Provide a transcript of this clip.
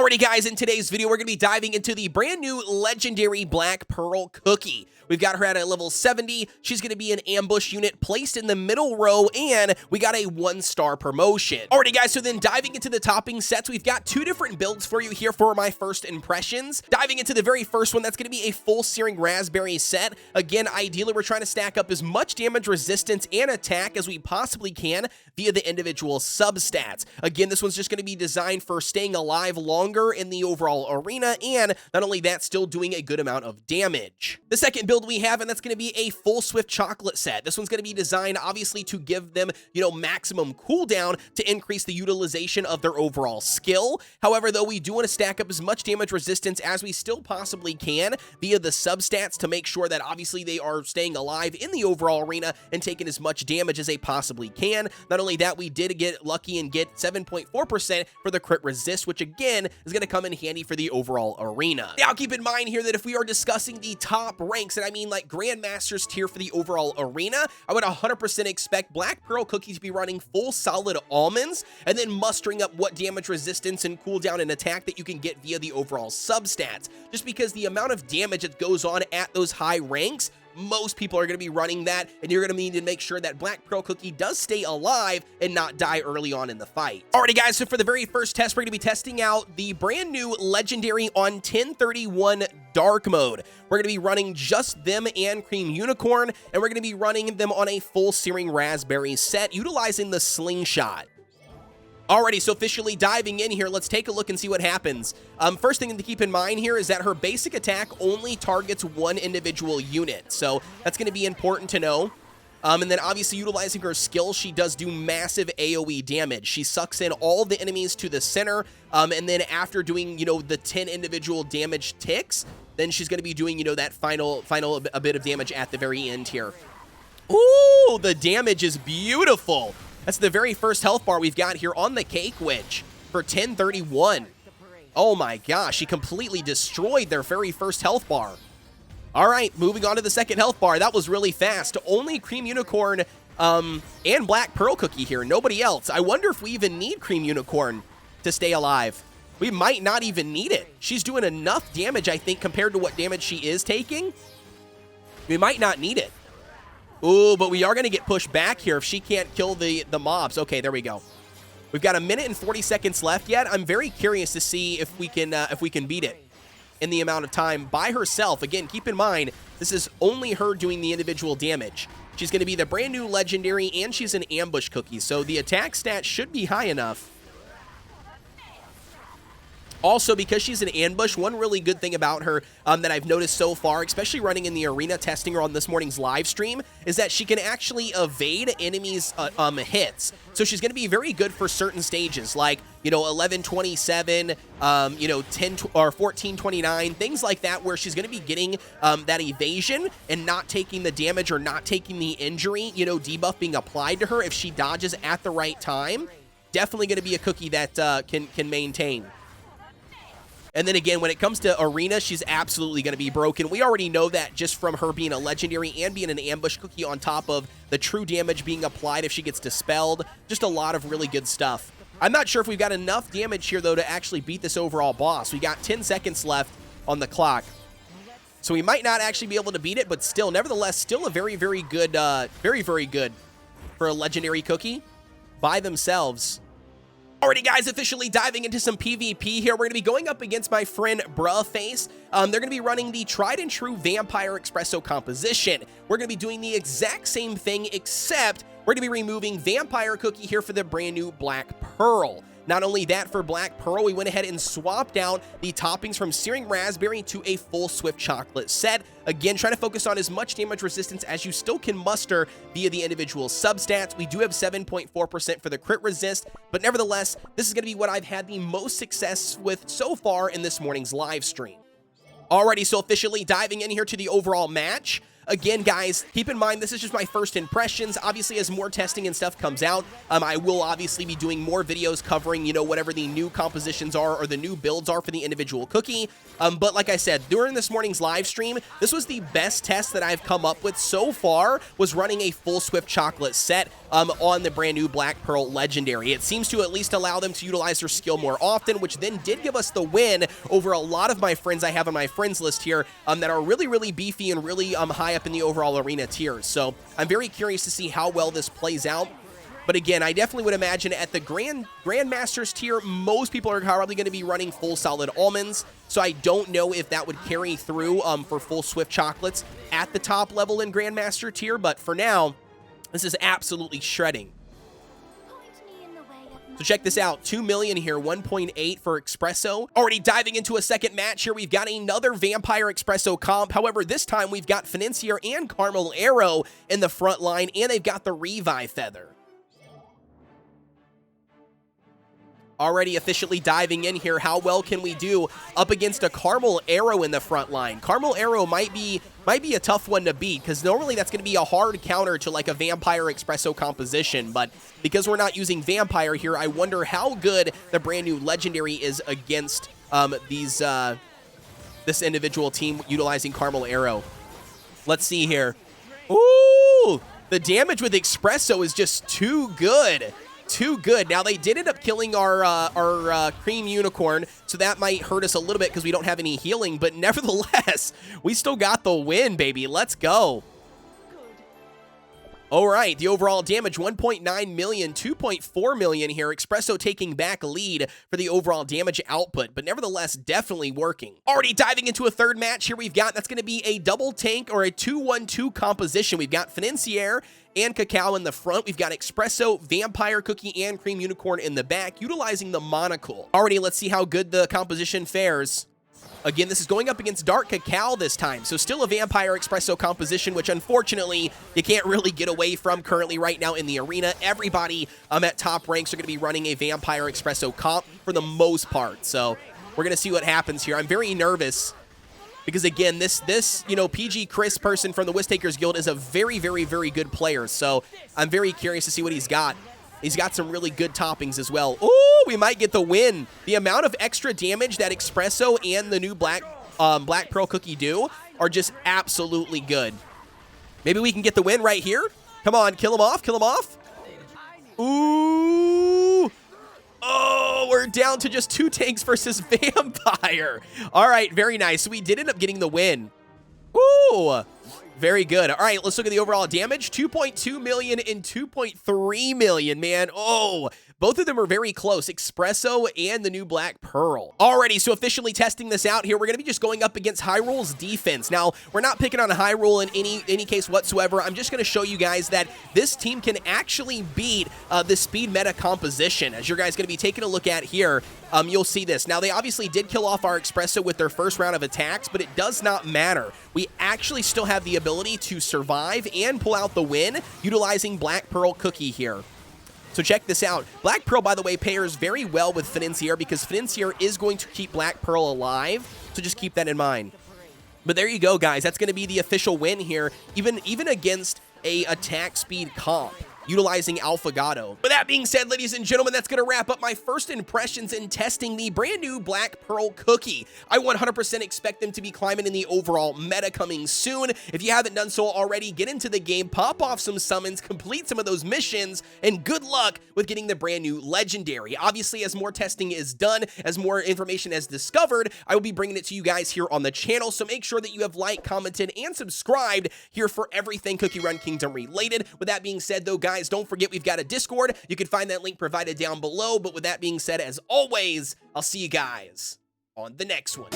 Alrighty guys, in today's video, we're going to be diving into the brand new legendary Black Pearl cookie. We've got her at a level 70. She's going to be an ambush unit placed in the middle row, and we got a 1-star promotion. Alrighty guys, so then diving into the topping sets, we've got 2 different builds for you here for my first impressions. Diving into the very first one, that's going to be a full searing raspberry set. Again, ideally, we're trying to stack up as much damage resistance and attack as we possibly can via the individual substats. Again, this one's just going to be designed for staying alive longer in the overall arena, and not only that, still doing a good amount of damage. The second build we have, and that's going to be a full swift chocolate set. This one's going to be designed obviously to give them, maximum cooldown to increase the utilization of their overall skill. However, though, we do want to stack up as much damage resistance as we still possibly can via the substats to make sure that obviously they are staying alive in the overall arena and taking as much damage as they possibly can. Not only that, we did get lucky and get 7.4% for the crit resist, which again is going to come in handy for the overall arena. Now, keep in mind here that if we are discussing the top ranks, and I mean like Grandmaster's tier for the overall arena, I would 100% expect Black Pearl Cookie to be running full solid almonds and then mustering up what damage resistance and cooldown and attack that you can get via the overall substats. Just because the amount of damage that goes on at those high ranks, most people are going to be running that, and you're going to need to make sure that Black Pearl Cookie does stay alive and not die early on in the fight. Alrighty guys, so for the very first test, we're going to be testing out the brand new legendary on 1031 dark mode. We're going to be running just them and Cream Unicorn, and we're going to be running them on a full searing raspberry set utilizing the slingshot. Alrighty, so officially diving in here, let's take a look and see what happens. First thing to keep in mind here is that her basic attack only targets one individual unit, so that's going to be important to know. And then obviously utilizing her skill, she does do massive AoE damage. She sucks in all the enemies to the center, and then after doing, the 10 individual damage ticks, then she's going to be doing, that final a bit of damage at the very end here. Ooh, the damage is beautiful. That's the very first health bar we've got here on the Cake Witch for 1031. Oh my gosh, she completely destroyed their very first health bar. All right, moving on to the second health bar. That was really fast. Only Cream Unicorn and Black Pearl Cookie here, nobody else. I wonder if we even need Cream Unicorn to stay alive. We might not even need it. She's doing enough damage, I think, compared to what damage she is taking. We might not need it. Ooh, but we are going to get pushed back here if she can't kill the mobs. Okay, there we go. We've got 1 minute and 40 seconds left yet. I'm very curious to see if we can beat it in the amount of time by herself. Again, keep in mind, this is only her doing the individual damage. She's going to be the brand new legendary, and she's an ambush cookie, so the attack stat should be high enough. Also, because she's an ambush, one really good thing about her that I've noticed so far, especially running in the arena, testing her on this morning's live stream, is that she can actually evade enemies' hits. So she's going to be very good for certain stages, like, 11:27, 10 or 14:29, things like that, where she's going to be getting that evasion and not taking the damage or not taking the injury, debuff being applied to her if she dodges at the right time. Definitely going to be a cookie that can maintain. And then again, when it comes to arena, she's absolutely going to be broken. We already know that just from her being a legendary and being an ambush cookie on top of the true damage being applied if she gets dispelled. Just a lot of really good stuff. I'm not sure if we've got enough damage here, though, to actually beat this overall boss. We got 10 seconds left on the clock. So we might not actually be able to beat it, but still, nevertheless, still a very, very good for a legendary cookie by themselves. Alrighty guys, officially diving into some PvP here. We're going to be going up against my friend Bruhface. They're going to be running the tried and true Vampire Espresso composition. We're going to be doing the exact same thing, except we're going to be removing Vampire Cookie here for the brand new Black Pearl. Not only that, for Black Pearl, we went ahead and swapped out the toppings from Searing Raspberry to a full Swift Chocolate set. Again, trying to focus on as much damage resistance as you still can muster via the individual substats. We do have 7.4% for the crit resist, but nevertheless, this is going to be what I've had the most success with so far in this morning's live stream. Alrighty, so officially diving in here to the overall match. again, guys, keep in mind, this is just my first impressions. Obviously, as more testing and stuff comes out, I will obviously be doing more videos covering, you know, whatever the new compositions are or the new builds are for the individual cookie. But like I said, during this morning's live stream, this was the best test that I've come up with so far, was running a full Swift chocolate set on the brand new Black Pearl Legendary. It seems to at least allow them to utilize their skill more often, which then did give us the win over a lot of my friends I have on my friends list here that are really, really beefy and really high up in the overall arena tiers. So I'm very curious to see how well this plays out. But again, I definitely would imagine at the Grandmasters tier, most people are probably going to be running full solid almonds. So I don't know if that would carry through for full Swift chocolates at the top level in Grandmaster tier. But for now, this is absolutely shredding. So check this out, 2 million here, 1.8 for Espresso. Already diving into a second match here, we've got another Vampire Espresso comp. However, this time we've got Financier and Caramel Arrow in the front line, and they've got the Revive Feather. Already officially diving in here, how well can we do up against a Caramel Arrow in the front line? Caramel Arrow might be a tough one to beat, because normally that's going to be a hard counter to like a Vampire Espresso composition, but because we're not using Vampire here, I wonder how good the brand new Legendary is against this individual team utilizing Caramel Arrow. Let's see here. Ooh, the damage with Espresso is just too good. Too good. Now, they did end up killing our Cream Unicorn, so that might hurt us a little bit because we don't have any healing, but nevertheless, we still got the win, baby. Let's go. All right, the overall damage, 1.9 million, 2.4 million here. Espresso taking back lead for the overall damage output, but nevertheless, definitely working. Already diving into a third match here we've got, that's going to be a double tank or a 2-1-2 composition. We've got Financier and Cacao in the front. We've got Espresso, Vampire Cookie, and Cream Unicorn in the back, utilizing the Monocle. Already, let's see how good the composition fares. Again, this is going up against Dark Cacao this time, so still a Vampire Espresso composition, which unfortunately you can't really get away from currently right now in the arena. Everybody at top ranks are going to be running a Vampire Espresso comp for the most part, so we're going to see what happens here. I'm very nervous because, again, this you know, PG Chris person from the Whisk Takers Guild is a very, very, very good player, so I'm very curious to see what he's got. He's got some really good toppings as well. Ooh, we might get the win. The amount of extra damage that Espresso and the new Black Pearl Cookie do are just absolutely good. Maybe we can get the win right here. Come on, kill him off, kill him off. Ooh. Oh, we're down to just 2 tanks versus Vampire. All right, very nice. We did end up getting the win. Ooh. Very good. All right, let's look at the overall damage. 2.2 million and 2.3 million, man. Oh, both of them are very close. Espresso and the new Black Pearl. Alrighty, so officially testing this out here, we're going to be just going up against Hyrule's defense. Now, we're not picking on Hyrule in any case whatsoever. I'm just going to show you guys that this team can actually beat the speed meta composition. As you guys going to be taking a look at here, you'll see this. Now, they obviously did kill off our Espresso with their first round of attacks, but it does not matter. We actually still have the ability to survive and pull out the win utilizing Black Pearl Cookie here. So check this out. Black Pearl, by the way, pairs very well with Financier because Financier is going to keep Black Pearl alive, so just keep that in mind. But there you go, guys. That's going to be the official win here, even against a attack speed comp utilizing Alphagato. With that being said, ladies and gentlemen, that's going to wrap up my first impressions in testing the brand new Black Pearl Cookie. I 100% expect them to be climbing in the overall meta coming soon. If you haven't done so already, get into the game, pop off some summons, complete some of those missions, and good luck with getting the brand new Legendary. Obviously, as more testing is done, as more information is discovered, I will be bringing it to you guys here on the channel, so make sure that you have liked, commented, and subscribed here for everything Cookie Run Kingdom related. With that being said, though, guys, don't forget we've got a Discord. You can find that link provided down below. But with that being said, as always, I'll see you guys on the next one.